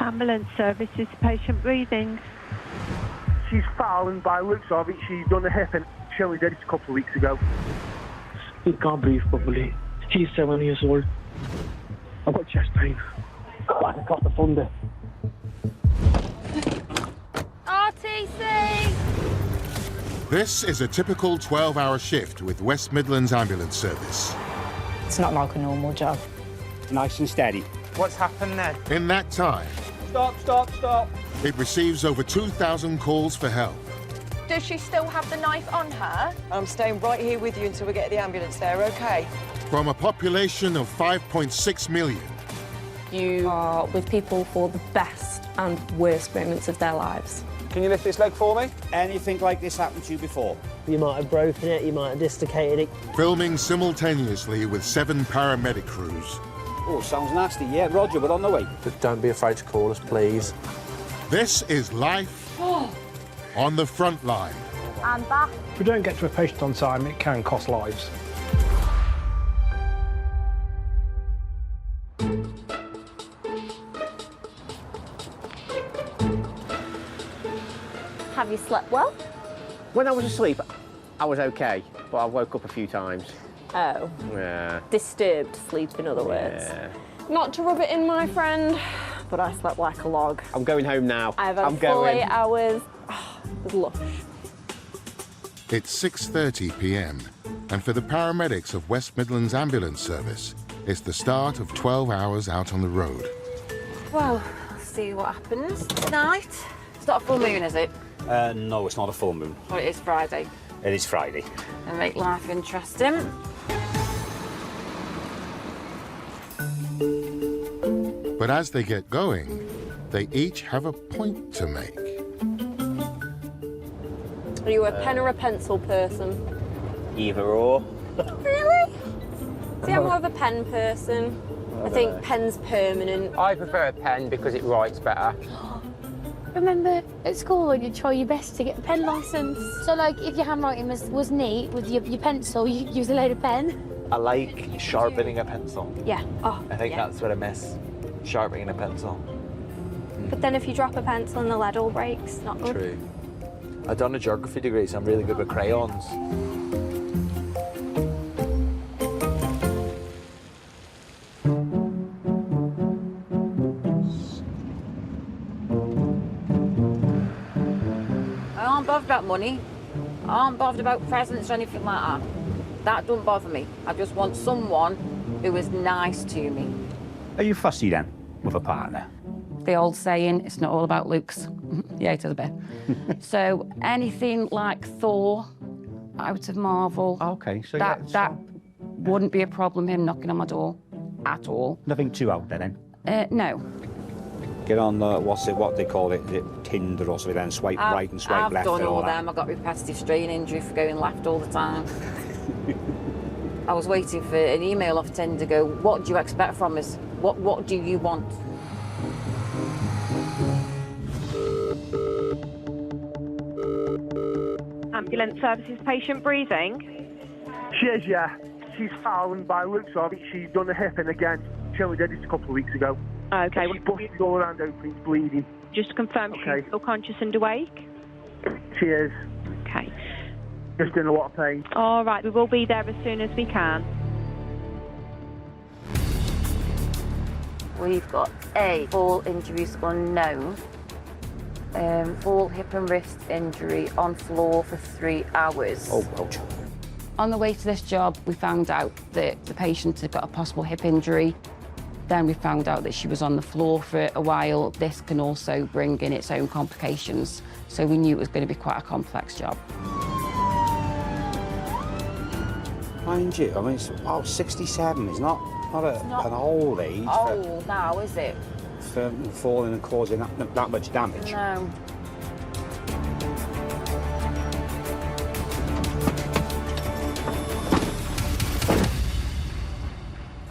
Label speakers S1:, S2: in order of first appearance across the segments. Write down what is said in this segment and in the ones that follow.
S1: Ambulance services, patient breathing.
S2: She's fallen by the looks of it. She's done a hip and she only did it a couple of weeks ago.
S3: He can't breathe properly. She's 7 years old. I've got chest pain. Got back across the thunder.
S4: RTC!
S5: This is a typical 12-hour shift with West Midlands Ambulance Service.
S6: It's not like a normal job.
S7: Nice and steady.
S8: What's happened then?
S5: In that time,
S2: Stop.
S5: it receives over 2,000 calls for help.
S4: Does she still have the knife on her?
S9: I'm staying right here with you until we get the ambulance there, OK?
S5: From a population of 5.6 million,
S6: You are with people for the best and worst moments of their lives.
S8: Can you lift this leg for me?
S7: Anything like this happened to you before?
S3: You might have broken it, you might have dislocated it.
S5: filming simultaneously with 7 paramedic crews.
S7: Oh, sounds nasty. Yeah, Roger, we're on the way.
S10: But don't be afraid to call us, please.
S5: This is life on the front line.
S4: And back.
S3: If we don't get to a patient on time, it can cost lives.
S4: Have you slept well?
S8: When I was asleep, I was okay, but I woke up a few times.
S6: Oh.
S8: Yeah.
S6: Disturbed sleep, in other words. Not to rub it in, my friend, but I slept like a log.
S8: I'm going home now.
S6: I've had
S8: I'm
S6: full
S8: going.
S6: 8 hours. Oh, it was lush.
S5: It's 6:30 p.m. and for the paramedics of West Midlands Ambulance Service, it's the start of 12 hours out on the road.
S4: Well, let's see what happens tonight. It's not a full moon, is it?
S7: No, it's not a full moon.
S4: Well, it is Friday.
S7: It is Friday.
S4: And make life interesting.
S5: But as they get going, they each have a point to make.
S6: Are you a pen or a pencil person?
S7: Either or.
S6: Really? See, I'm more of a pen person. I think pen's permanent.
S8: I prefer a pen because it writes better.
S11: Remember at school when you try your best to get the pen licence? So, like, if your handwriting was neat with your pencil, you use a load of pen?
S10: I like sharpening a pencil.
S11: Yeah. Oh,
S10: I think that's what I miss, sharpening a pencil.
S11: But then if you drop a pencil and the lead all breaks, not good.
S10: True. I've done a geography degree, so I'm really good with crayons.
S4: I aren't bothered about money. I aren't bothered about presents or anything like that. That don't bother me. I just want someone who is nice to me.
S7: Are you fussy then with a partner?
S4: The old saying, it's not all about looks. Yeah, it is a bit. So anything like Thor out of Marvel,
S7: Okay, so
S4: that wouldn't be a problem, him knocking on my door at all.
S7: nothing too out there then.
S4: No.
S7: Get on what they call it, Tinder or something, then swipe right and swipe left.
S4: I've done
S7: and
S4: all
S7: that.
S4: them. I got repetitive strain injury for going left all the time. I was waiting for an email off Tinder to go, what do you expect from us? What do you want?
S1: Ambulance services, patient breathing.
S2: She is, yeah. She's fallen by the looks of it. She's done a hip and again. She only did it a couple of weeks ago.
S1: Okay,
S2: She's busted all around open, it's bleeding.
S1: just to confirm
S2: Okay.
S1: she's still conscious and awake?
S2: She is.
S1: Okay.
S2: Just in a lot of pain.
S1: All right, we will be there as soon as we can.
S4: We've got A, fall injuries unknown. Fall hip and wrist injury on floor for 3 hours.
S7: Oh, ouch.
S4: On the way to this job, we found out that the patient had got a possible hip injury. Then we found out that she was on the floor for a while. This can also bring in its own complications. So we knew it was going to be quite a complex job.
S7: Mind you, I mean, it's about 67. It's not an old age
S4: Old now, is it?
S7: for falling and causing that much damage.
S4: No.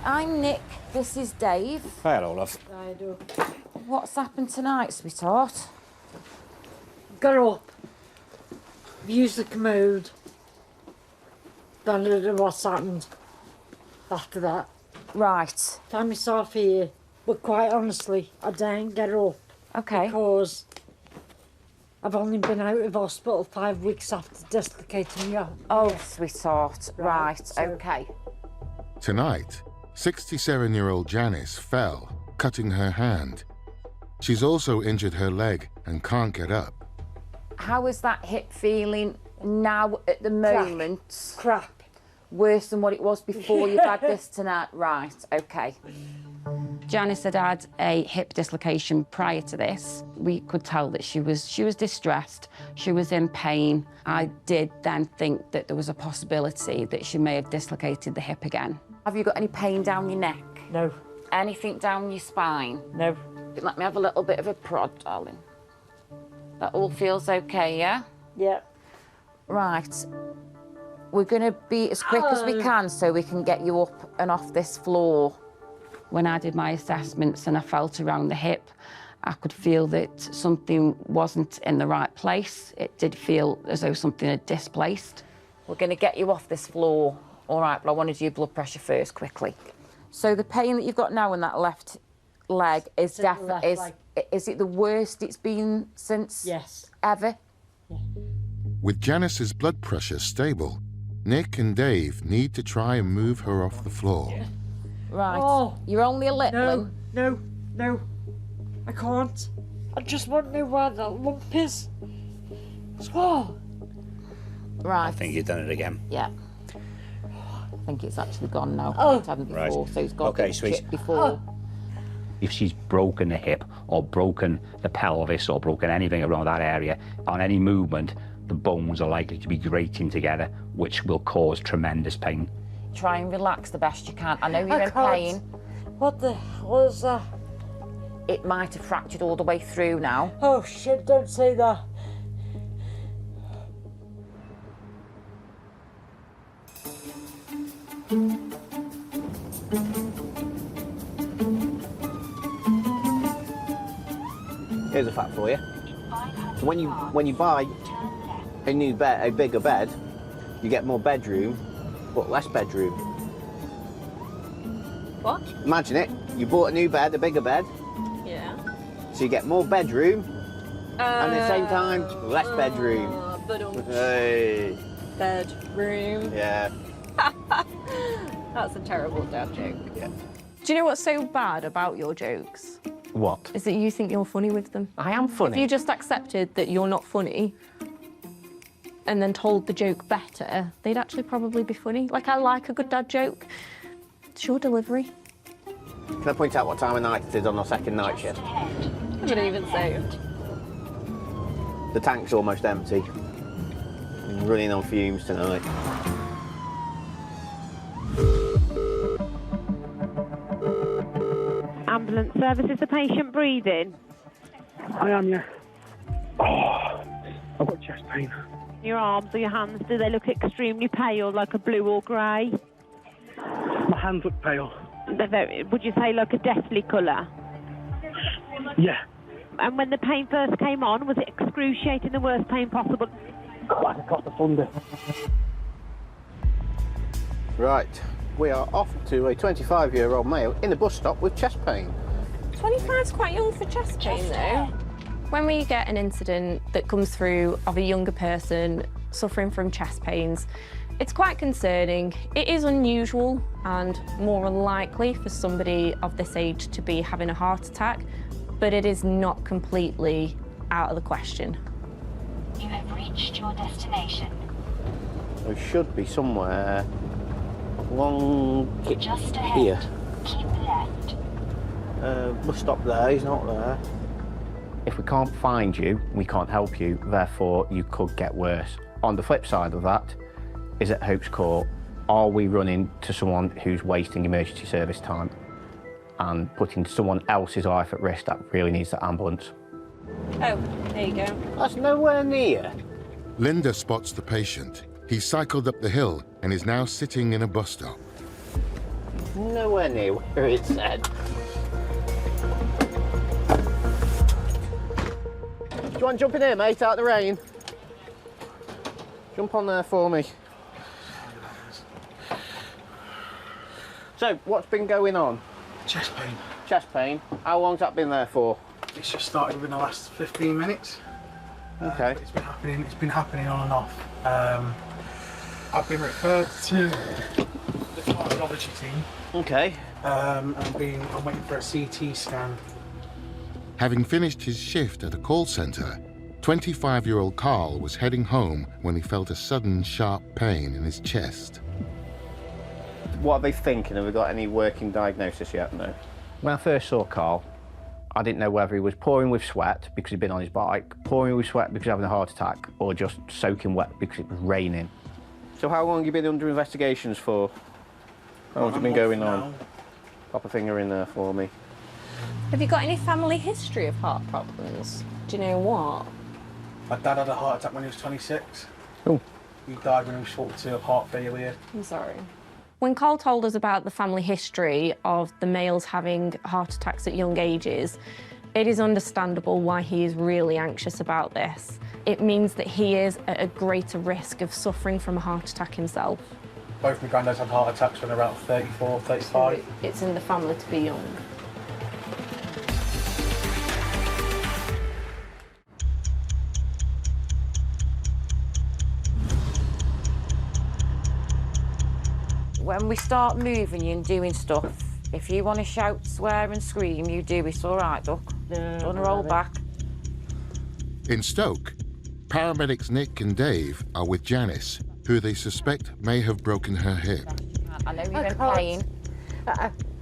S4: I'm Nick, this is Dave.
S7: Hello, love.
S6: I do.
S4: What's happened tonight, sweetheart?
S6: Got up. Used the commode. Then I don't know what's happened after that.
S4: Right.
S6: Found myself here,
S12: But quite honestly, I daren't get her up.
S4: Okay.
S12: Because I've only been out of hospital 5 weeks after dislocating your...
S4: Oh, sweetheart. Right, okay.
S5: Tonight, 67-year-old Janice fell, cutting her hand. She's also injured her leg and can't get up.
S4: How is that hip feeling now at the moment?
S12: Crap.
S4: Worse than what it was before you've had this tonight? Right, okay. Janice had had a hip dislocation prior to this. We could tell that she was distressed, she was in pain. I did then think that there was a possibility that she may have dislocated the hip again. Have you got any pain down your neck?
S12: No.
S4: Anything down your spine?
S12: No.
S4: Let me have a little bit of a prod, darling. That all feels okay, yeah?
S12: Yeah.
S4: Right. We're going to be as quick as we can so we can get you up and off this floor. When I did my assessments and I felt around the hip, I could feel that something wasn't in the right place. It did feel as though something had displaced. We're going to get you off this floor, all right, but I want to do your blood pressure first, quickly. So the pain that you've got now in that left leg is definitely... Is it the worst it's been since...
S12: Yes.
S4: Ever?
S12: Yeah.
S5: With Janice's blood pressure stable, Nick and Dave need to try and move her off the floor.
S12: Yeah.
S4: Right.
S12: Oh,
S4: you're only a little.
S12: No. I can't. I just want to know where that lump is. Oh.
S4: Right.
S7: I think you've done it again.
S4: Yeah. I think it's actually gone now.
S12: Oh.
S4: It hadn't before,
S7: Right.
S4: so it's got
S7: Okay, sweet.
S4: before.
S13: If she's broken the hip or broken the pelvis or broken anything around that area, on any movement, the bones are likely to be grating together, which will cause tremendous pain.
S4: Try and relax the best you can. I know you're in pain.
S12: What the hell is that?
S4: It might have fractured all the way through now.
S12: Oh shit, don't say that.
S8: Here's a fact for you. When you buy a new bed, a bigger bed, you get more bedroom, but less bedroom.
S6: What?
S8: Imagine it. You bought a new bed, a bigger bed,
S6: Yeah.
S8: so you get more bedroom, and at the same time, less bedroom. Hey.
S6: Bedroom.
S8: Yeah.
S6: That's a terrible dad joke.
S8: Yeah.
S6: Do you know what's so bad about your jokes?
S13: What?
S6: Is that you think you're funny with them.
S13: I am funny.
S6: If you just accepted that you're not funny and then told the joke better, they'd actually probably be funny. Like, I like a good dad joke. It's your delivery.
S8: Can I point out what time of night it is on our second night shift?
S6: I wouldn't even say.
S8: The tank's almost empty. I'm running on fumes tonight.
S1: Ambulance service, is the patient breathing?
S3: I am, yeah. Oh, I've got chest pain.
S1: Your arms or your hands, do they look extremely pale, like a blue or grey?
S3: My hands look pale.
S1: They're very, would you say like a deathly colour?
S3: Yeah.
S1: And when the pain first came on, was it excruciating, the worst pain possible?
S3: Like across the thunder.
S8: Right, we are off to a 25-year-old male in the bus stop with chest pain.
S6: 25's quite young for chest pain, though. When we get an incident that comes through of a younger person suffering from chest pains, it's quite concerning. It is unusual and more unlikely for somebody of this age to be having a heart attack, but it is not completely out of the question.
S14: You have reached your destination.
S8: We should be somewhere along
S14: Just ahead.
S8: here.
S14: Keep left.
S8: Bus stop there, he's not there.
S13: If we can't find you, we can't help you, therefore you could get worse. On the flip side of that is at Hope's Court, are we running to someone who's wasting emergency service time and putting someone else's life at risk that really needs the ambulance?
S6: Oh, there you go.
S8: That's nowhere near.
S5: Linda spots the patient. He cycled up the hill and is now sitting in a bus stop.
S8: Nowhere near where it said. Do you want to jump in here, mate, out of the rain? Jump on there for me. So, what's been going on?
S3: Chest pain.
S13: chest pain. How long's that been there for?
S3: It's just started within the last 15 minutes.
S13: Okay.
S3: It's been happening on and off. I've been referred to the cardiology team.
S13: Okay.
S3: I'm waiting for a CT scan.
S5: Having finished his shift at a call centre, 25-year-old Carl was heading home when he felt a sudden sharp pain in his chest.
S13: What are they thinking? Have we got any working diagnosis yet? No. When I first saw Carl, I didn't know whether he was pouring with sweat because he'd been on his bike, pouring with sweat because he was having a heart attack, or just soaking wet because it was raining. So how long have you been under investigations for? How long's it been going on? Pop a finger in there for me.
S6: Have you got any family history of heart problems? Do you know what?
S3: My dad had a heart attack when he was 26.
S13: Oh.
S3: He died when he was 42 of heart failure.
S6: I'm sorry. When Carl told us about the family history of the males having heart attacks at young ages, it is understandable why he is really anxious about this. It means that he is at a greater risk of suffering from a heart attack himself.
S3: Both my granddads had heart attacks when they were about 34, 35.
S6: It's in the family to be young.
S4: When we start moving you and doing stuff, if you want to shout, swear and scream, you do. It's all right, Duck. Don't roll back.
S5: In Stoke, paramedics Nick and Dave are with Janice, who they suspect may have broken her hip.
S4: I know you're in pain.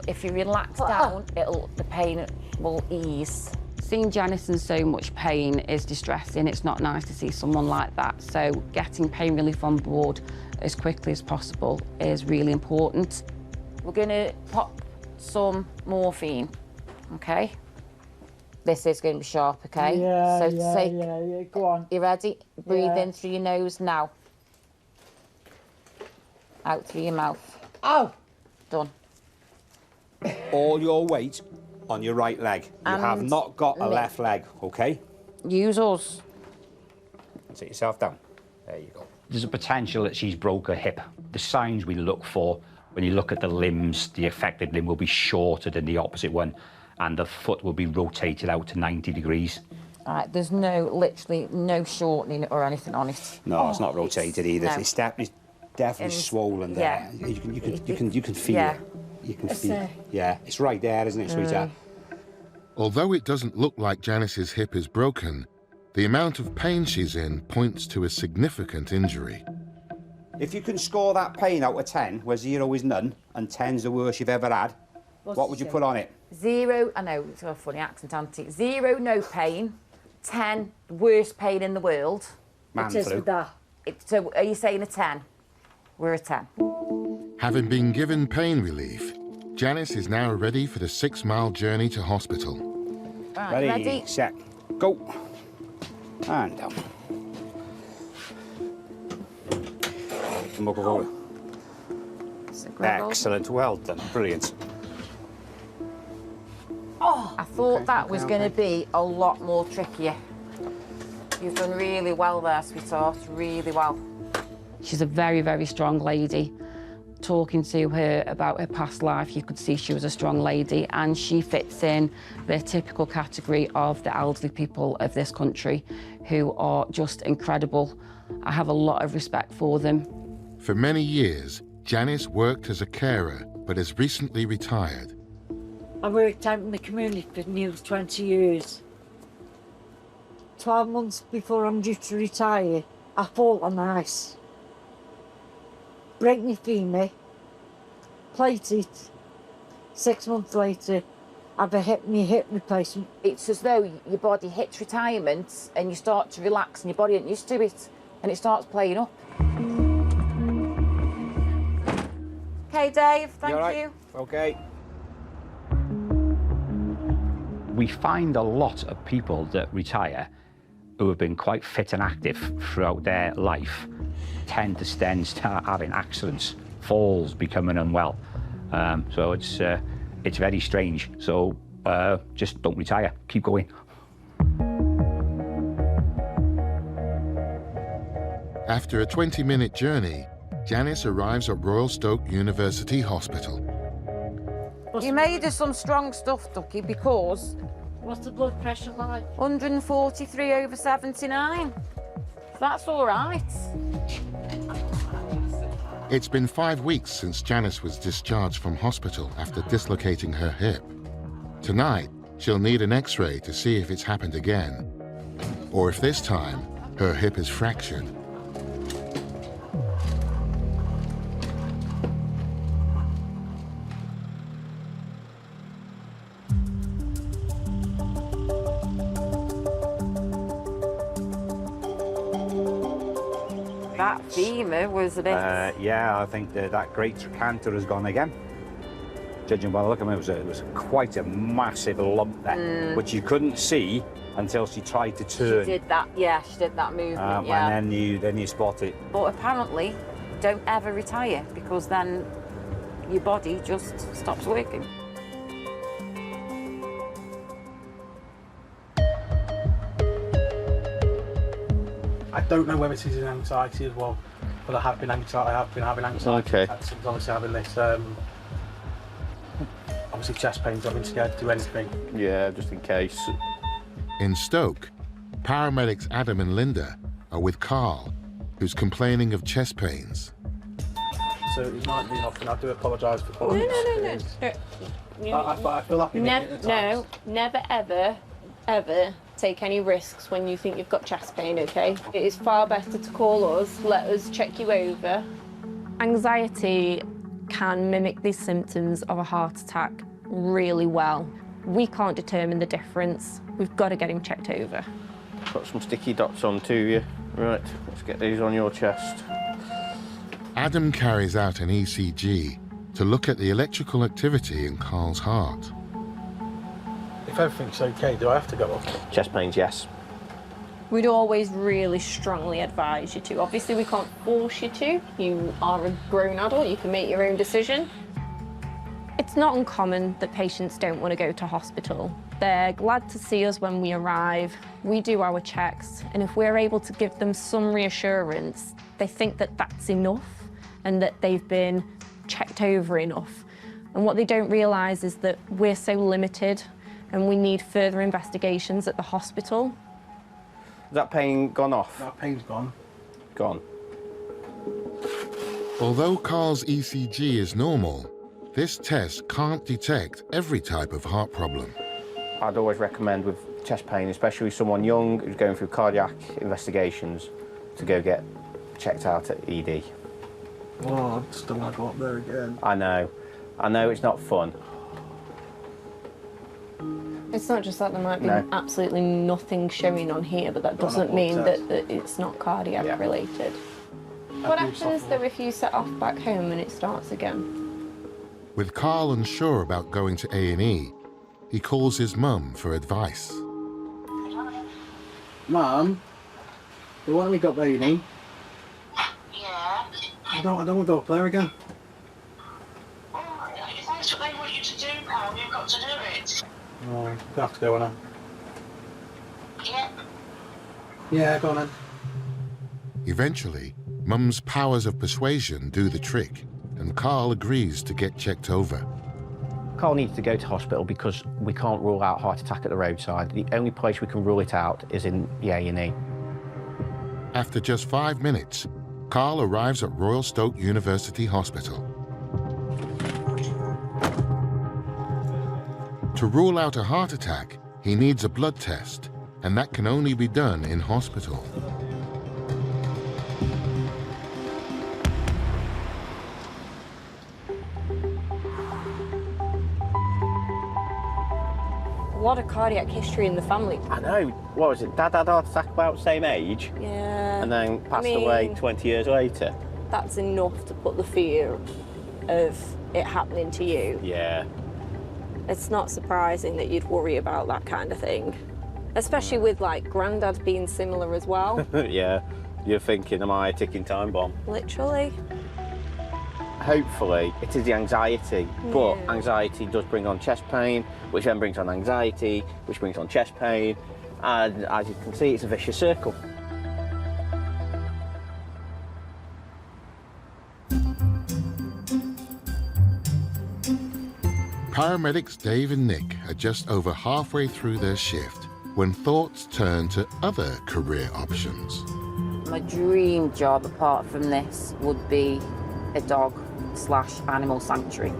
S4: If you relax down, the pain will ease. Seeing Janice in so much pain is distressing. It's not nice to see someone like that. So getting pain relief on board as quickly as possible is really important. We're going to pop some morphine, okay? This is going to be sharp, okay?
S12: Yeah,
S4: So
S12: go on.
S4: You ready? Breathe
S12: Yeah.
S4: in through your nose now. Out through your mouth.
S12: Ow!
S4: Done.
S7: All your weight on your right leg. You have
S4: And
S7: not got a
S4: left.
S7: left leg, okay?
S4: Use us.
S7: Sit yourself down. There you go.
S15: There's a potential that she's broke her hip. The signs we look for when you look at the limbs, the affected limb will be shorter than the opposite one, and the foot will be rotated out to 90 degrees.
S4: All right, there's literally no shortening or anything on it.
S7: No, it's not rotated either.
S4: no.
S7: It's definitely swollen there.
S4: yeah.
S7: You can feel
S4: Yeah.
S7: it. You can feel it. Yeah, it's right there, isn't it, sweetheart?
S5: Although it doesn't look like Janice's hip is broken, the amount of pain she's in points to a significant injury.
S7: If you can score that pain out of 10, where 0 is none, and 10's the worst you've ever had, what would you put on it?
S4: 0, I know, it's a funny accent, auntie. 0, no pain. 10, the worst pain in the world.
S7: Man flu.
S4: So are you saying a 10? We're a 10.
S5: Having been given pain relief, Janice is now ready for the 6-mile journey to hospital.
S4: Right, ready?
S7: Set, go. And down. Excellent, well done, brilliant.
S4: Oh, I thought that was going to be a lot more trickier. You've done really well there, sweetheart, really well. She's a very, very strong lady. Talking to her about her past life, you could see she was a strong lady, and she fits in the typical category of the elderly people of this country who are just incredible. I have a lot of respect for them.
S5: For many years, Janice worked as a carer, but has recently retired.
S12: I worked out in the community for nearly 20 years. 12 months before I'm due to retire, I fall on the ice. Break my femur, plate it. 6 months later, I've my hip replacement.
S4: It's as though your body hits retirement and you start to relax and your body isn't used to it and it starts playing up. Okay, Dave, thank you.
S7: Okay.
S15: We find a lot of people that retire who have been quite fit and active throughout their life tend to then start having accidents, falls, becoming unwell. So it's very strange. So just don't retire, keep going.
S5: After a 20-minute journey, Janice arrives at Royal Stoke University Hospital.
S4: You made her some strong stuff, Ducky, because...
S12: What's the blood pressure like?
S4: 143/79. That's all right.
S5: It's been 5 weeks since Janice was discharged from hospital after dislocating her hip. Tonight, she'll need an X-ray to see if it's happened again, or if this time her hip is fractured.
S4: That femur was a bit...
S7: Yeah, I think that great trochanter has gone again. Judging by the look of it, it was quite a massive lump there, which you couldn't see until she tried to turn.
S4: She did that, yeah, she did that movement, yeah.
S7: And then you spot it.
S4: But apparently, don't ever retire, because then your body just stops working.
S3: I don't know whether this is an anxiety as well, but I have been having anxiety.
S13: Okay.
S3: Since obviously having this, obviously chest pains. I've been scared to do anything.
S13: Yeah, just in case.
S5: In Stoke, paramedics Adam and Linda are with Carl, who's complaining of chest pains.
S3: So it might be nothing. I do apologise for calling
S6: No.
S3: I feel happy making it at times.
S6: Never, ever take any risks when you think you've got chest pain, okay? It is far better to call us, let us check you over. Anxiety can mimic these symptoms of a heart attack really well. We can't determine the difference. We've got to get him checked over.
S13: Got some sticky dots on to you. Right, let's get these on your chest.
S5: Adam carries out an ECG to look at the electrical activity in Carl's heart.
S3: If everything's okay, do I have to go up?
S13: Chest pains, yes.
S6: We'd always really strongly advise you to. Obviously, we can't force you to. You are a grown adult, you can make your own decision. It's not uncommon that patients don't want to go to hospital. They're glad to see us when we arrive. We do our checks, and if we're able to give them some reassurance, they think that that's enough and that they've been checked over enough. And what they don't realise is that we're so limited and we need further investigations at the hospital.
S13: Has that pain gone off?
S3: That pain's gone.
S13: Gone.
S5: Although Carl's ECG is normal, this test can't detect every type of heart problem.
S13: I'd always recommend with chest pain, especially someone young who's going through cardiac investigations, to go get checked out at ED.
S3: Oh, I just don't want to go up there again.
S13: I know it's not fun.
S6: It's not just that there might be absolutely nothing showing on here, but that doesn't mean that it's not cardiac related. What happens though if you set off back home and it starts again?
S5: With Carl unsure about going to A&E, he calls his mum for advice.
S3: Mum, they want me to go to A&E.
S14: Yeah.
S3: I don't want to go up there again.
S14: If that's what they want you to do, pal, you've got to do it.
S3: Oh, I have to go now.
S14: Yeah.
S3: Yeah, go on then.
S5: Eventually, Mum's powers of persuasion do the trick, and Carl agrees to get checked over.
S13: Carl needs to go to hospital because we can't rule out heart attack at the roadside. The only place we can rule it out is in the A&E.
S5: After just 5 minutes, Carl arrives at Royal Stoke University Hospital. To rule out a heart attack, he needs a blood test, and that can only be done in hospital.
S6: A lot of cardiac history in the family.
S13: I know. What was it? Dad had a heart attack about the same age?
S6: Yeah.
S13: And then passed away 20 years later?
S6: That's enough to put the fear of it happening to you.
S13: Yeah.
S6: It's not surprising that you'd worry about that kind of thing. Especially with, like, Grandad being similar as well.
S13: Yeah. You're thinking, am I a ticking time bomb?
S6: Literally.
S13: Hopefully, it is the anxiety, but anxiety does bring on chest pain, which then brings on anxiety, which brings on chest pain, and as you can see, it's a vicious circle.
S5: Paramedics Dave and Nick are just over halfway through their shift when thoughts turn to other career options.
S4: My dream job, apart from this, would be a dog/animal sanctuary.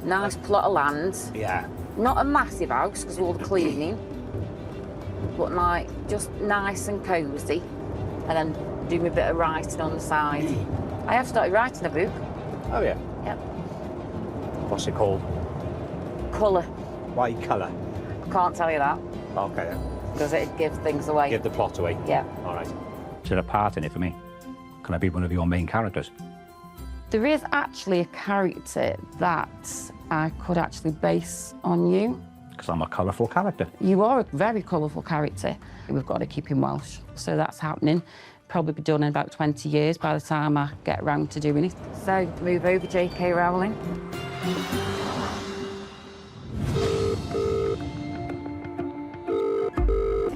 S4: Nice plot of land.
S7: Yeah.
S4: Not a massive house because of all the cleaning, but like just nice and cosy, and then do me a bit of writing on the side. I have started writing a book.
S7: Oh yeah.
S4: Yep.
S7: What's it called?
S4: Colour.
S7: Why colour?
S4: Can't tell you that
S7: Okay then.
S4: because it'd give things away.
S7: Give the plot away.
S4: Yeah.
S7: All right.
S15: Is there a part in it for me? Can I be one of your main characters?
S4: There is actually a character that I could actually base on you.
S15: Because I'm a colourful character.
S4: You are a very colourful character. We've got to keep him Welsh, so that's happening. Probably be done in about 20 years by the time I get around to doing it. So move over, J.K. Rowling.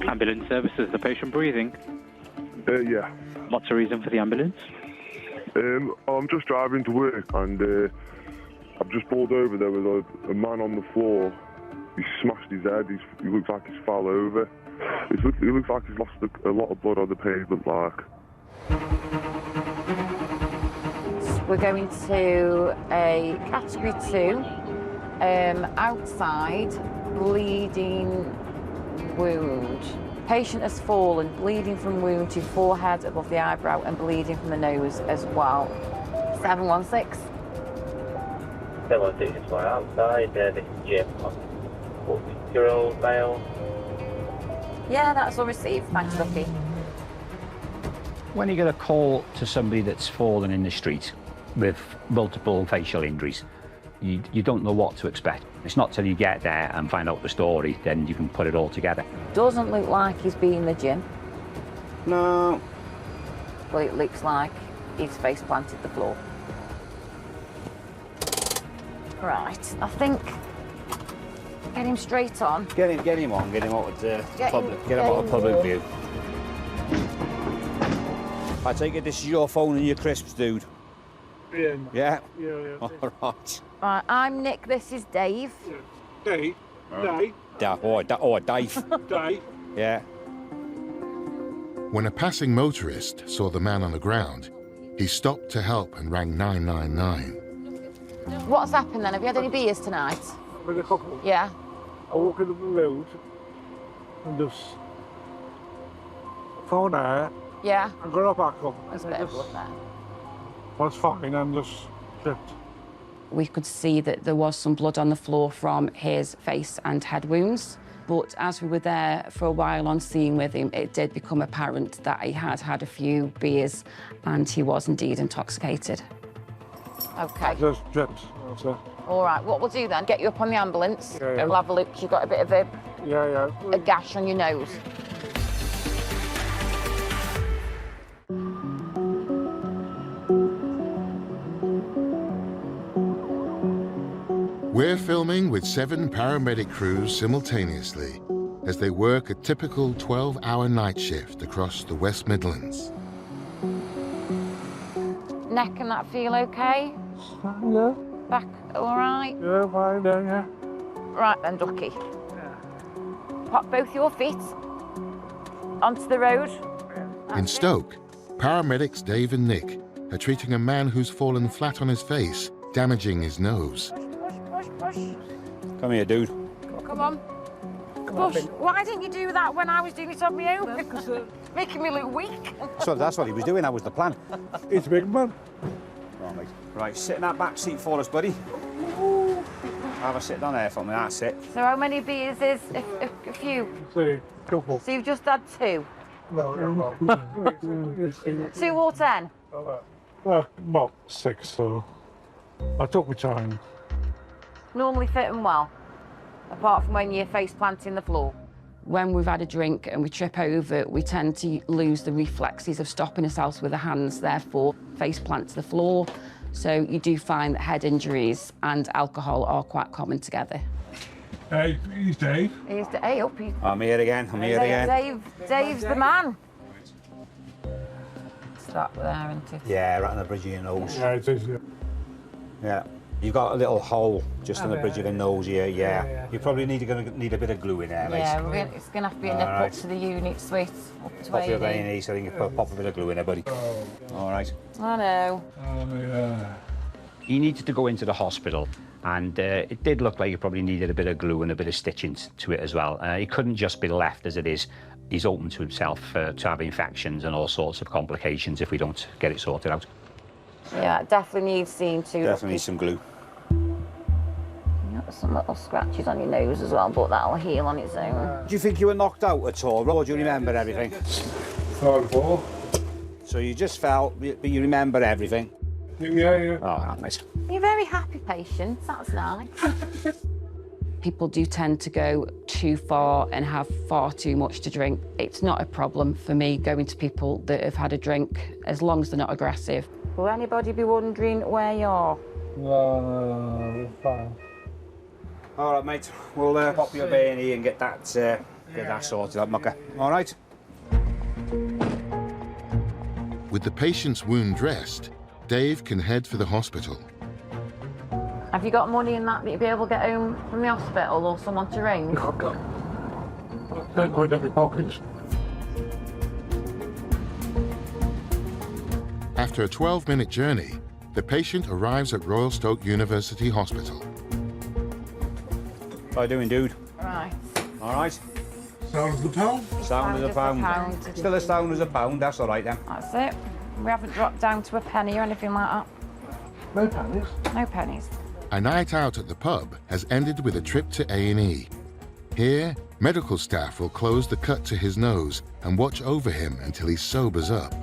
S16: Ambulance services, the patient breathing?
S17: Yeah.
S16: What's the reason for the ambulance?
S17: I'm just driving to work and I've just pulled over. There was a man on the floor. He's smashed his head. He looks like he's fell over. He looks like he's lost a lot of blood on the pavement, like.
S4: We're going to a category 2, outside, bleeding wound. Patient has fallen, bleeding from wound to forehead above the eyebrow and bleeding from the nose as well. 716.
S18: 716 is for outside, this is Jim, 40-year-old male.
S4: Yeah, that's all received. Thanks, Lucky.
S15: When you get a call to somebody that's fallen in the street with multiple facial injuries, you don't know what to expect. It's not till you get there and find out the story, then you can put it all together.
S4: Doesn't look like he's been in the gym.
S7: No.
S4: Well, it looks like he's face planted the floor. Right, I think get him straight on.
S7: Get him on, get him out of the public, get him out of public view. I take it this is your phone and your crisps, dude.
S17: Yeah.
S7: Yeah?
S17: Yeah.
S7: All right.
S4: Right, I'm Nick, this is Dave.
S17: Dave? Dave?
S7: Dave.
S17: Dave?
S7: Yeah.
S5: When a passing motorist saw the man on the ground, he stopped to help and rang 999.
S4: What's happened then? Have you had any beers tonight?
S17: With a couple.
S4: Yeah.
S17: I walk in the road and just phone there.
S4: Yeah.
S17: I got up back up.
S4: There's a bit of blood there.
S17: Was fine and just tripped.
S4: We could see that there was some blood on the floor from his face and head wounds. But as we were there for a while on scene with him, it did become apparent that he had had a few beers and he was indeed intoxicated. Okay.
S17: Just tripped. That's it.
S4: All right, what we'll do then, get you up on the ambulance.
S17: Yeah.
S4: We'll have a look. You've got a bit of a
S17: Yeah.
S4: gash on your nose.
S5: We're filming with 7 paramedic crews simultaneously as they work a typical 12-hour night shift across the West Midlands.
S4: Neck and that feel okay?
S17: Yeah.
S4: Back all right?
S17: Yeah, fine, yeah.
S4: Right then, Ducky. Pop both your feet onto the road.
S5: In Stoke, paramedics Dave and Nick are treating a man who's fallen flat on his face, damaging his nose.
S4: Push.
S7: Come here, dude.
S4: Come on. Push. Why didn't you do that when I was doing it on my own? Making me look weak.
S7: That's what he was doing. That was the plan.
S17: It's a big man.
S7: Right, sit in that back seat for us, buddy. Have a sit down there for me. That's it.
S4: So how many beers is a few?
S17: See, couple.
S4: So you've just had 2?
S17: No.
S4: 2 or 10?
S17: About 6, so I took my time.
S4: Normally fit and well, apart from when you're face planting the floor. When we've had a drink and we trip over, we tend to lose the reflexes of stopping ourselves with the hands, therefore face plant to the floor. So you do find that head injuries and alcohol are quite common together.
S17: Hey, he's Dave.
S4: Hey, up.
S7: I'm here again.
S4: Dave's the man. Start with there, isn't it?
S7: Yeah, right on the bridge of your nose.
S17: Yeah, it is.
S7: Yeah. You've got a little hole just on the bridge of the nose here, yeah. You probably gonna need a bit of glue in there, mate.
S4: Yeah, it's going to have to be a nip up to the unit suite, up to
S7: Pop your
S4: A&E.
S7: A&E so you can pop a bit of glue in there, buddy. All right.
S4: I know.
S15: He needed to go into the hospital, and it did look like he probably needed a bit of glue and a bit of stitching to it as well. He couldn't just be left as it is. He's open to himself to have infections and all sorts of complications if we don't get it sorted out.
S4: Yeah, it definitely needs seeing to.
S7: Definitely some glue.
S4: You've got some little scratches on your nose as well, but that'll heal on its own.
S7: Do you think you were knocked out at all, or do you remember everything?
S17: 5-4.
S7: So you just fell, but you remember everything?
S17: Yeah.
S7: Oh, nice.
S4: You're very happy patient, that's nice. People do tend to go too far and have far too much to drink. It's not a problem for me going to people that have had a drink, as long as they're not aggressive. Will anybody be wondering where you are?
S17: No, we're fine.
S7: All right, mate. We'll pop your A&E and get that sorted out, mucker. All right?
S5: With the patient's wound dressed, Dave can head for the hospital.
S4: Have you got money in that you'll be able to get home from the hospital or someone to ring?
S17: I've got 10 quid every pocket.
S5: After a 12-minute journey, the patient arrives at Royal Stoke University Hospital.
S7: How you doing, dude?
S4: Right.
S7: All right?
S17: Sound of the pound?
S7: Sound as a pound. Still as sound as a pound, that's all right then.
S4: That's it. We haven't dropped down to a penny or anything like that.
S17: No pennies?
S4: No pennies.
S5: A night out at the pub has ended with a trip to A&E. Here, medical staff will close the cut to his nose and watch over him until he sobers up.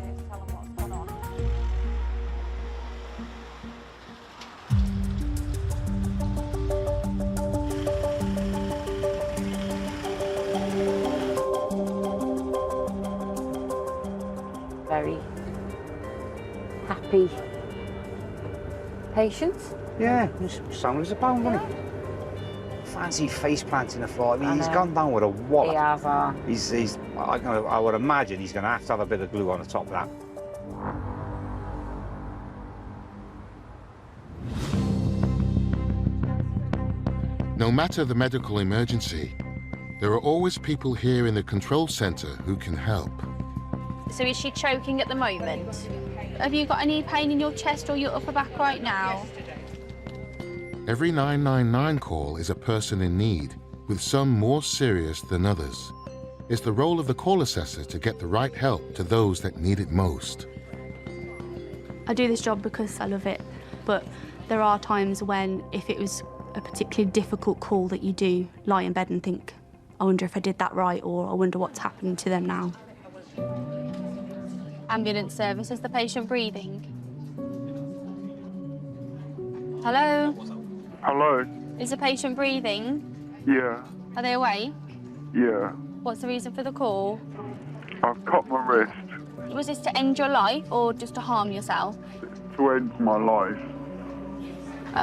S4: Very happy patient.
S7: Yeah, he's sound as a pound, wasn't he? Fancy face planting a floor. I mean, he's gone down with a wallop.
S4: He has,
S7: I would imagine he's going to have a bit of glue on the top of that.
S5: No matter the medical emergency, there are always people here in the control center who can help.
S11: So is she choking at the moment? Have you got any pain in your chest or your upper back right now?
S5: Every 999 call is a person in need, with some more serious than others. It's the role of the call assessor to get the right help to those that need it most.
S19: I do this job because I love it, but there are times when, if it was a particularly difficult call, that you do lie in bed and think, I wonder if I did that right, or I wonder what's happening to them now.
S11: Ambulance service, is the patient breathing? Hello?
S17: Hello?
S11: Is the patient breathing?
S17: Yeah.
S11: Are they awake?
S17: Yeah.
S11: What's the reason for the call?
S17: I've cut my wrist
S11: Was this to end your life or just to harm yourself?
S17: to end my life.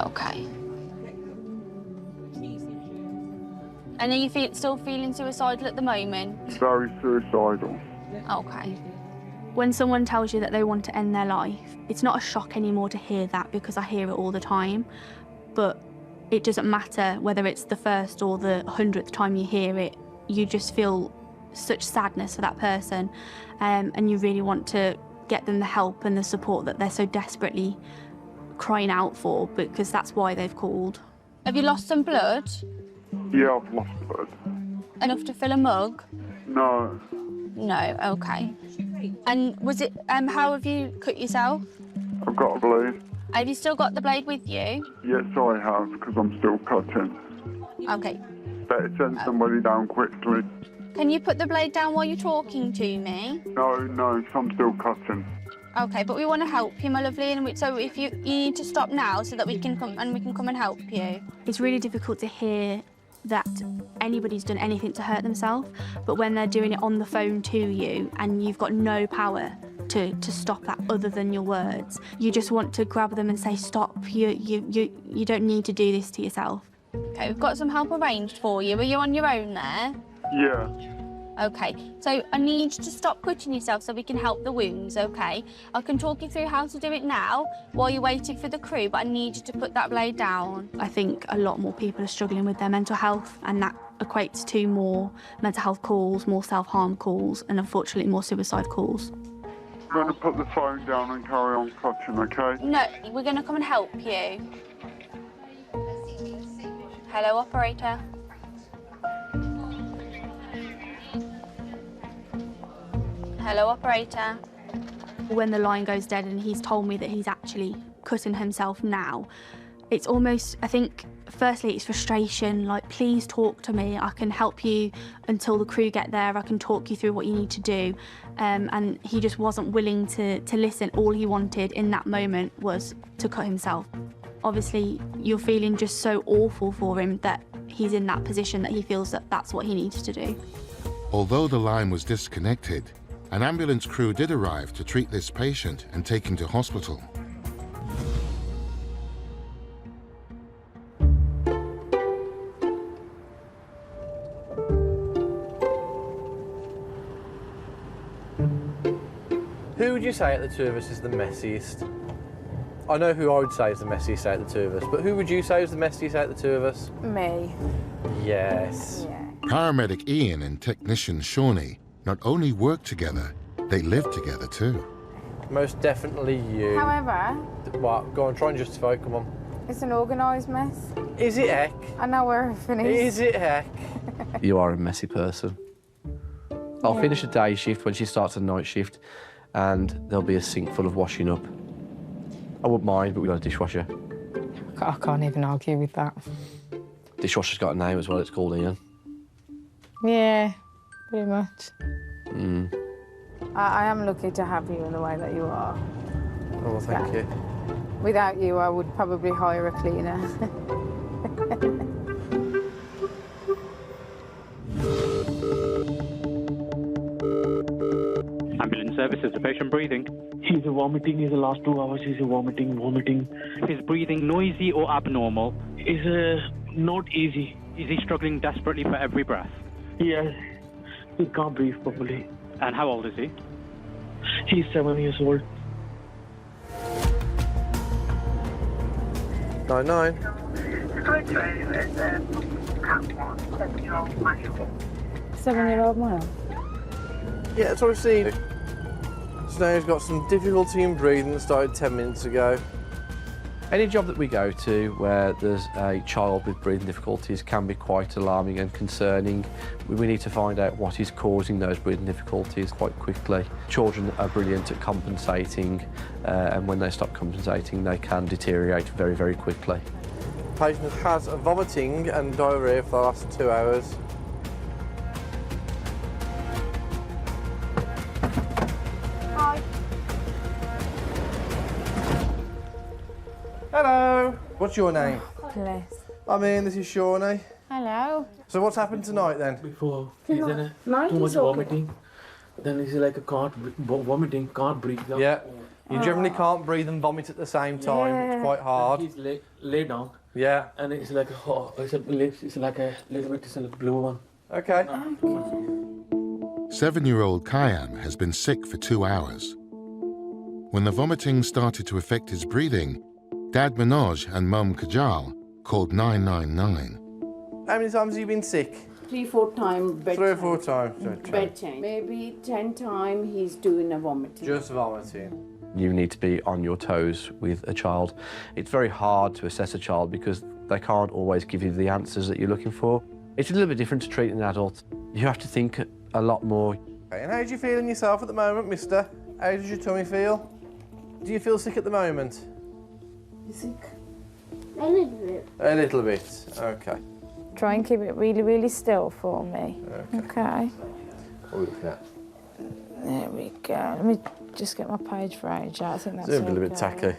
S11: Okay. And are you still feeling suicidal at the moment?
S17: Very suicidal.
S11: Okay.
S19: When someone tells you that they want to end their life, it's not a shock anymore to hear that, because I hear it all the time. But it doesn't matter whether it's the first or the 100th time you hear it, you just feel such sadness for that person, and you really want to get them the help and the support that they're so desperately crying out for, because that's why they've called.
S11: Have you lost some blood?
S17: Yeah, I've lost blood.
S11: Enough to fill a mug?
S17: No.
S11: No, okay. And was it, how have you cut yourself?
S17: I've got a blade.
S11: Have you still got the blade with you?
S17: Yes, I have, because I'm still cutting.
S11: Okay.
S17: Better send somebody down quickly.
S11: Can you put the blade down while you're talking to me?
S17: No, I'm still cutting.
S11: Okay, but we want to help you, my lovely, and so if you need to stop now so that we can come and help you.
S19: It's really difficult to hear that anybody's done anything to hurt themselves, but when they're doing it on the phone to you and you've got no power to stop that other than your words, you just want to grab them and say, stop, you don't need to do this to yourself.
S11: Okay, we've got some help arranged for you. Are you on your own there?
S17: Yeah.
S19: Okay, so I need you to stop cutting yourself so we can help the wounds, okay? I can talk you through how to do it now while you're waiting for the crew, but I need you to put that blade down. I think a lot more people are struggling with their mental health, and that equates to more mental health calls, more self-harm calls, and unfortunately more suicide calls.
S17: I'm going to put the phone down and carry on cutting, okay?
S19: No, we're going to come and help you. Hello, operator. Hello, operator. When the line goes dead and he's told me that he's actually cutting himself now, it's almost, I think, firstly, it's frustration, like, please talk to me. I can help you until the crew get there. I can talk you through what you need to do. And he just wasn't willing to listen. All he wanted in that moment was to cut himself. Obviously, you're feeling just so awful for him that he's in that position that he feels that that's what he needs to do.
S5: Although the line was disconnected, an ambulance crew did arrive to treat this patient and take him to hospital.
S10: Who would you say out of the two of us is the messiest? I know who I would say is the messiest out of the two of us, but who would you say is the messiest out of the two of us?
S20: Me.
S10: Yes.
S20: Yeah.
S5: Paramedic Ian and technician Shawnee not only work together, they live together too.
S10: Most definitely you.
S20: However,
S10: What? Go on, try and justify it, come on.
S20: it's an organised mess.
S10: Is it heck?
S20: I know where it finished.
S10: Is it heck?
S21: You are a messy person. I'll finish a day shift when she starts a night shift, and there'll be a sink full of washing up. I wouldn't mind, but we've got a dishwasher.
S20: I can't even argue with that.
S21: Dishwasher's got a name as well, it's called Ian.
S20: Yeah, pretty much.
S21: Mm.
S20: I am lucky to have you in the way that you are.
S10: Oh, well, thank you.
S20: Without you, I would probably hire a cleaner.
S16: Ambulance services, the patient breathing.
S3: He's vomiting in the last 2 hours. He's vomiting.
S16: Is breathing noisy or abnormal?
S3: It's not easy.
S16: Is he struggling desperately for every breath?
S3: Yes, he can't breathe properly.
S16: And how old is he?
S3: He's 7 years old.
S10: 99.
S20: 7-year-old male.
S10: Yeah, that's what I've seen. So now he's got some difficulty in breathing that started 10 minutes ago.
S21: Any job that we go to where there's a child with breathing difficulties can be quite alarming and concerning. We need to find out what is causing those breathing difficulties quite quickly. Children are brilliant at compensating, and when they stop compensating, they can deteriorate very, very quickly.
S10: The patient has vomiting and diarrhoea for the last 2 hours.
S20: Hi.
S10: Hello. What's your name?
S20: Bless.
S10: I'm Ian, this is Shawnee.
S20: Hello.
S10: So what's happened tonight then?
S3: Before he's in a
S20: Mine
S3: too much
S20: is okay.
S3: vomiting. Then he's like a vomiting, can't breathe.
S10: Yeah. You generally can't breathe and vomit at the same time.
S20: Yeah.
S10: It's quite hard.
S3: He's lay down.
S10: Yeah.
S3: And it's like it's like a little bit, it's a blue one.
S10: Okay.
S5: 7-year-old Khayyam has been sick for 2 hours. When the vomiting started to affect his breathing, Dad Manoj and Mum Kajal called 999.
S10: How many times have you been sick?
S22: 3-4 times bedtime.
S10: 3 or 4 times. Okay.
S22: Bedtime. Maybe 10 times he's doing a vomiting.
S10: Just vomiting.
S21: You need to be on your toes with a child. It's very hard to assess a child because they can't always give you the answers that you're looking for. It's a little bit different to treating an adult. You have to think a lot more.
S10: Okay, and how do you feel in yourself at the moment, mister? How does your tummy feel? Do you feel sick at the moment?
S22: Sick? A little bit.
S10: A little bit. Okay.
S20: Try and keep it really, really still for me. Okay.
S10: What are we looking at?
S20: There we go. Let me just get my page for age out. I think that's
S10: It's a little bit tacky.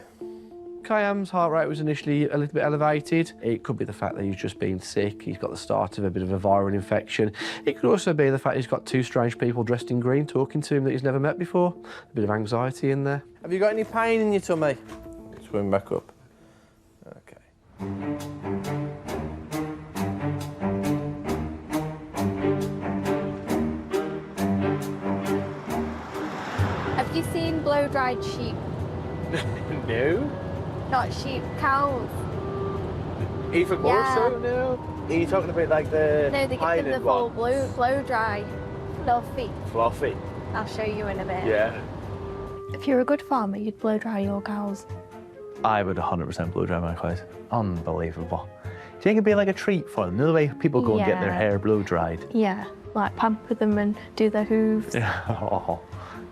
S10: Khayyam's heart rate was initially a little bit elevated. It could be the fact that he's just been sick. He's got the start of a bit of a viral infection. It could also be the fact he's got 2 strange people dressed in green talking to him that he's never met before. A bit of anxiety in there. Have you got any pain in your tummy? It's going back up. Okay.
S11: blow-dried sheep.
S8: No.
S11: Not sheep, cows.
S8: Even more so now? Are you talking about like the
S11: No, they give them the
S8: Highland
S11: full
S8: ones?
S11: blow-dry. Fluffy.
S8: Fluffy.
S11: I'll show you in a bit.
S8: Yeah.
S11: If you're a good farmer, you'd blow-dry your cows.
S2: I would 100% blow dry my cows. Unbelievable. Do you think it'd be like a treat for them? The way people go and get their
S11: Yeah.
S2: hair blow dried?
S11: Yeah, like pamper them and do their hooves.
S2: Oh,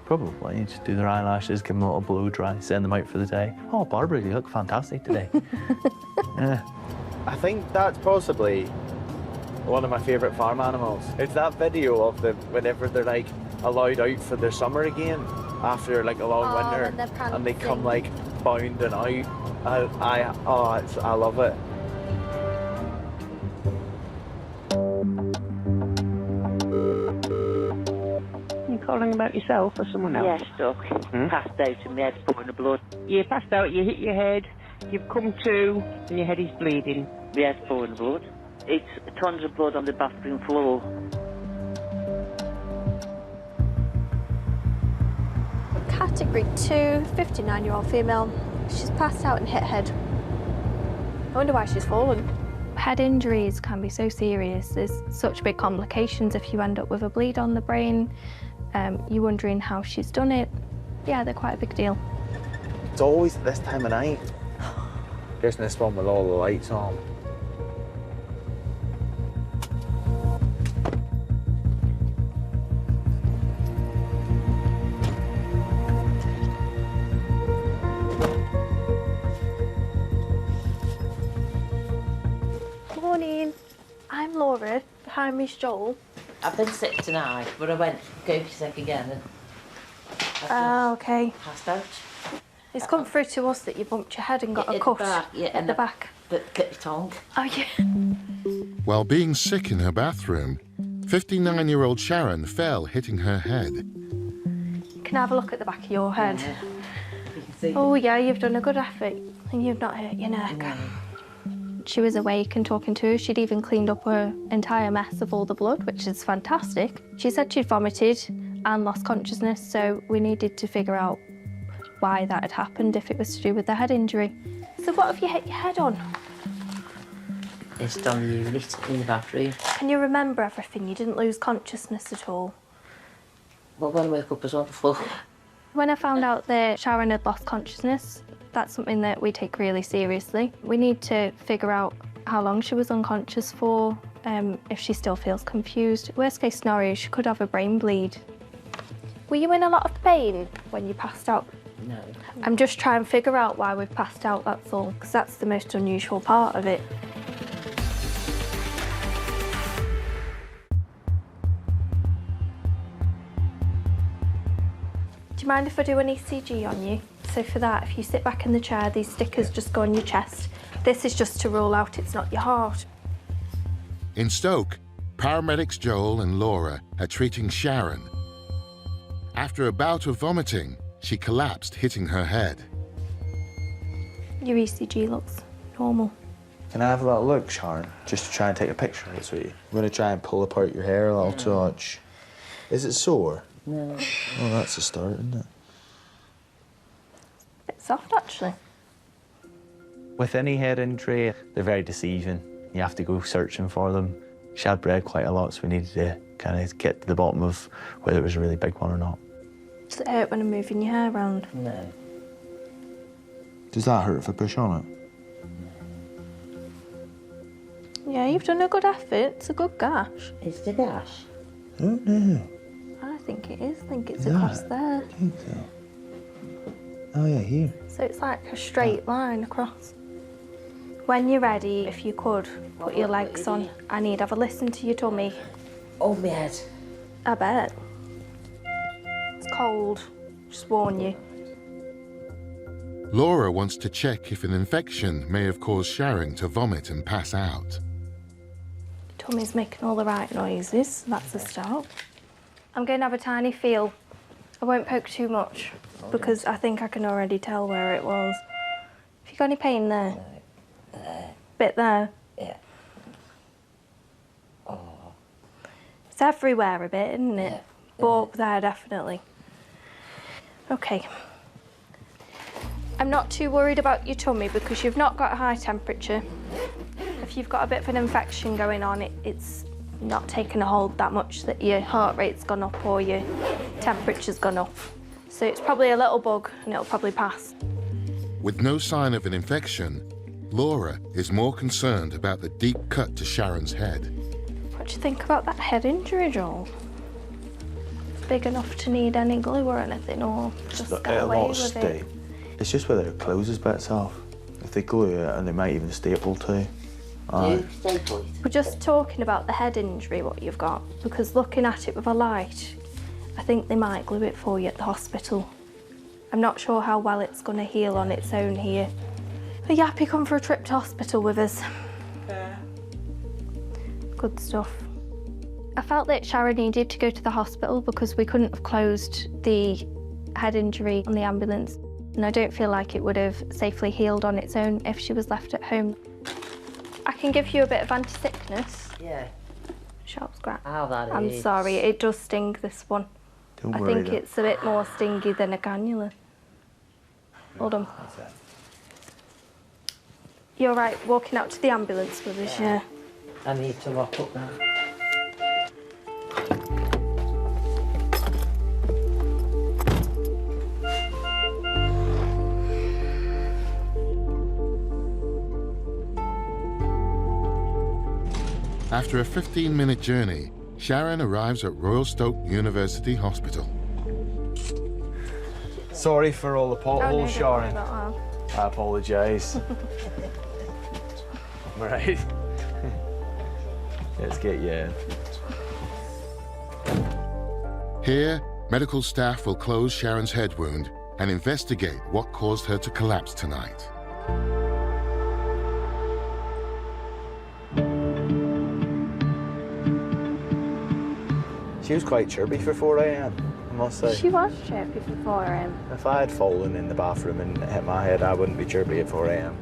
S2: probably. You just do their eyelashes, give them a little blow dry, send them out for the day. Oh, Barbara, you look fantastic today. Yeah.
S8: I think that's possibly one of my favourite farm animals. It's that video of them whenever they're like allowed out for their summer again after like a long winter,
S11: and they're
S8: and they come
S11: prancing.
S8: like bounding out. I love it.
S9: You calling about yourself or someone else?
S23: Yeah, stuck. Passed out and my head's pouring of blood.
S9: You passed out, you hit your head, you've come to, and your head is bleeding.
S23: My head's pouring of blood. It's tons of blood on the bathroom floor.
S11: Category 2, 59-year-old female. She's passed out and hit head. I wonder why she's fallen. Head injuries can be so serious. There's such big complications if you end up with a bleed on the brain. You're wondering how she's done it. Yeah, they're quite a big deal.
S8: It's always this time of night. Guessing this one with all the lights on.
S11: Morning. I'm Laura. Behind me's Joel.
S23: I've been sick tonight, but I went go sick again and
S11: Ah, okay.
S23: passed out.
S11: It's come through to us that you bumped your head and got a
S23: At the
S11: cut
S23: back, yeah,
S11: at
S23: and
S11: the back.
S23: But cut your tongue.
S11: Oh, yeah.
S5: While being sick in her bathroom, 59-year-old Sharon fell, hitting her head.
S11: Can I have a look at the back of your head?
S23: Yeah. You can see.
S11: Oh, yeah, you've done a good effort and you've not hurt your neck. She was awake and talking to us. She'd even cleaned up her entire mess of all the blood, which is fantastic. She said she'd vomited and lost consciousness, so we needed to figure out why that had happened, if it was to do with the head injury. So what have you hit your head on?
S23: It's on the unit in the bathroom.
S11: Can you remember everything? You didn't lose consciousness at all?
S23: Well, when I woke up, I was on the floor.
S11: When I found out that Sharon had lost consciousness, that's something that we take really seriously. We need to figure out how long she was unconscious for, if she still feels confused. Worst case scenario, she could have a brain bleed. Were you in a lot of pain when you passed out?
S23: No.
S11: I'm just trying to figure out why we've passed out, that's all, because that's the most unusual part of it. Do you mind if I do an ECG on you? So for that, if you sit back in the chair, these stickers just go on your chest. This is just to rule out it's not your heart.
S5: In Stoke, paramedics Joel and Laura are treating Sharon. After a bout of vomiting, she collapsed, hitting her head.
S11: Your ECG looks normal.
S24: Can I have a little look, Sharon? Just to try and take a picture of it, sweetie. I'm going to try and pull apart your hair a little touch. Is it sore?
S23: No.
S24: Oh, that's a start, isn't it?
S11: Bit soft, actually.
S2: With any head injury, they're very deceiving. You have to go searching for them. She had bled quite a lot, so we needed to kind of get to the bottom of whether it was a really big one or not.
S11: Does it hurt when I'm moving your hair around?
S23: No.
S24: Does that hurt if I push on it?
S11: Yeah, you've done a good effort. It's a good gash.
S23: It's the gash.
S24: I don't know.
S11: I think it is. I think it's
S24: Yeah.
S11: across there.
S24: I think so. Oh, yeah, here.
S11: So it's like a straight line across. When you're ready, if you could, put your legs on. I need to have a listen to your tummy.
S23: Oh, my head.
S11: I bet. It's cold. Just warn you.
S5: Laura wants to check if an infection may have caused Sharon to vomit and pass out.
S11: Tummy's making all the right noises, so that's a start. I'm going to have a tiny feel. I won't poke too much because I think I can already tell where it was. Have you got any pain there? Bit there?
S23: Yeah.
S11: It's everywhere a bit, isn't it? But up there, definitely. Okay. I'm not too worried about your tummy because you've not got a high temperature. If you've got a bit of an infection going on, it's not taken a hold that much that your heart rate's gone up or your temperature's gone up. So it's probably a little bug and it'll probably pass.
S5: With no sign of an infection, Laura is more concerned about the deep cut to Sharon's head.
S11: What do you think about that head injury, Joel? Big enough to need any glue or anything, or just get away with it?
S2: It's just whether it closes bits off. If they glue it, and they might even staple too.
S11: We're just talking about the head injury, what you've got, because looking at it with a light, I think they might glue it for you at the hospital. I'm not sure how well it's going to heal on its own here. Are you happy come for a trip to hospital with us?
S20: Yeah.
S11: Good stuff. I felt that Sharon needed to go to the hospital because we couldn't have closed the head injury on the ambulance. And I don't feel like it would have safely healed on its own if she was left at home. I can give you a bit of anti-sickness.
S1: Yeah.
S11: Sharp scratch.
S1: Oh, that
S11: I'm
S1: is.
S11: sorry, it does sting, this one.
S2: Don't
S11: I
S2: worry,
S11: think it's a bit more stingy than a cannula. Hold on. You're right, walking out to the ambulance with us, yeah.
S1: I need to lock up now.
S5: After a 15-minute journey, Sharon arrives at Royal Stoke University Hospital.
S2: Sorry for all the potholes, Sharon.
S11: I
S2: I apologise. All right. Let's get you in.
S5: Here, medical staff will close Sharon's head wound and investigate what caused her to collapse tonight.
S2: She was quite chirpy for 4 a.m, I must say.
S11: She was chirpy for 4 a.m.
S2: If I had fallen in the bathroom and hit my head, I wouldn't be chirpy at 4 a.m.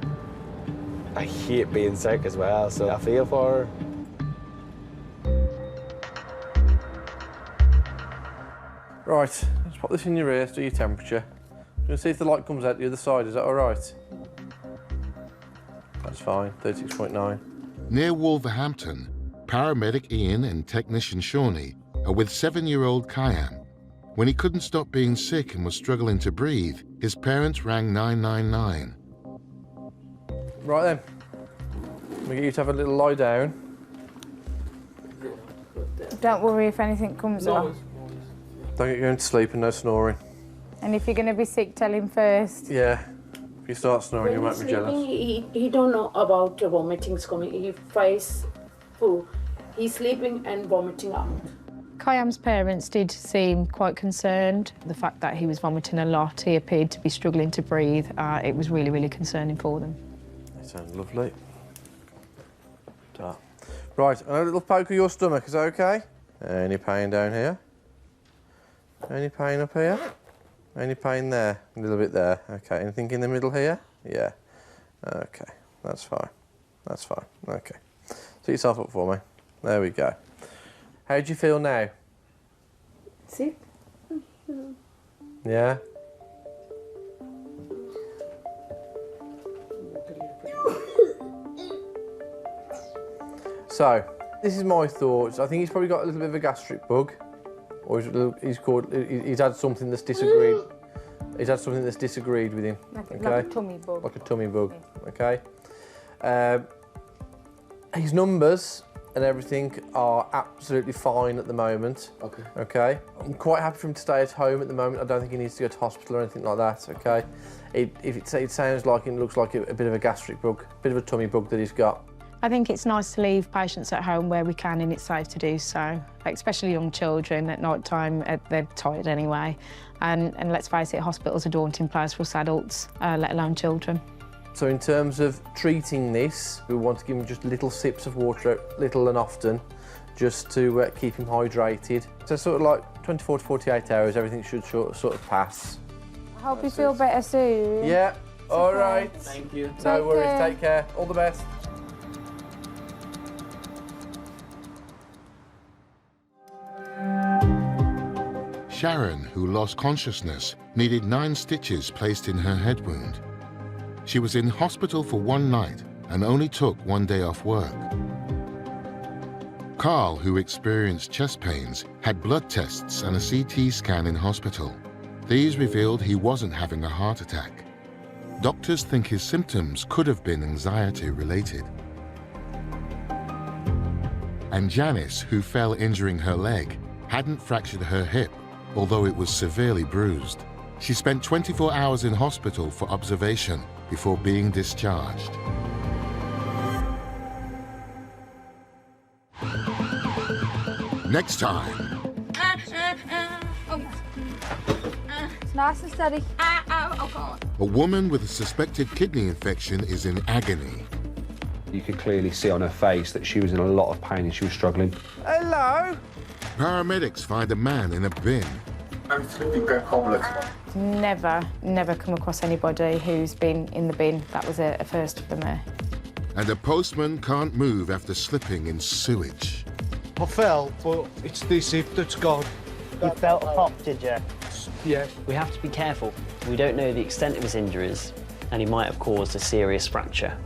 S2: I hate being sick as well, so I feel for her.
S10: Right, let's pop this in your ear to do your temperature. I'm going to see if the light comes out the other side. Is that all right? That's fine, 36.9.
S5: Near Wolverhampton, paramedic Ian and technician Shawnee are with 7-year-old Kayam. When he couldn't stop being sick and was struggling to breathe, his parents rang 999.
S10: Right then, we get you to have a little lie down.
S20: Don't worry if anything comes up.
S10: Don't get going to sleep and no snoring.
S20: And if you're going to be sick, tell him first.
S10: Yeah, if you start snoring, you
S22: When
S10: might
S22: he's
S10: be jealous.
S22: sleeping, he don't know about vomiting's coming. He fights food. He's sleeping and vomiting out.
S6: Kayam's parents did seem quite concerned. The fact that he was vomiting a lot, he appeared to be struggling to breathe. It was really, really concerning for them.
S10: That sounds lovely. Right, and a little poke of your stomach, is that okay? Any pain down here? Any pain up here? Any pain there? A little bit there. Okay, anything in the middle here? Yeah. Okay, that's fine. That's fine. Okay. Sit yourself up for me. There we go. How do you feel now?
S22: See?
S10: Yeah? So, this is my thoughts. I think he's probably got a little bit of a gastric bug, or he's had something that's disagreed. He's had something that's disagreed with him.
S20: Like
S10: Okay?
S20: a tummy bug.
S10: Like a tummy bug. Okay. His numbers and everything are absolutely fine at the moment.
S21: Okay.
S10: Okay. I'm quite happy for him to stay at home at the moment. I don't think he needs to go to hospital or anything like that. Okay. It sounds like it looks like a bit of a gastric bug, a bit of a tummy bug that he's got.
S6: I think it's nice to leave patients at home where we can and it's safe to do so, especially young children at night time. They're tired anyway. And let's face it, hospital's a daunting place for us adults, let alone children.
S10: So in terms of treating this, we want to give him just little sips of water, little and often, just to keep him hydrated. So sort of like 24 to 48 hours, everything should sort of pass.
S20: I hope you feel better soon.
S10: Yeah, all right.
S21: Thank you.
S10: No worries, take care. All the best.
S5: Sharon, who lost consciousness, needed 9 stitches placed in her head wound. She was in hospital for 1 night and only took 1 day off work. Carl, who experienced chest pains, had blood tests and a CT scan in hospital. These revealed he wasn't having a heart attack. Doctors think his symptoms could have been anxiety-related. And Janice, who fell injuring her leg, hadn't fractured her hip, although it was severely bruised. She spent 24 hours in hospital for observation before being discharged. Next time.
S20: It's nice and steady.
S19: Oh, God.
S5: A woman with a suspected kidney infection is in agony.
S12: You could clearly see on her face that she was in a lot of pain and she was struggling.
S5: Hello? Paramedics find a man in a bin.
S6: Never come across anybody who's been in the bin. That was a first for me.
S5: And a postman can't move after slipping in sewage.
S1: I fell, but it's this hip that's gone. You felt a pop, did you? Yeah. We have to be careful. We don't know the extent of his injuries, and he might have caused a serious fracture.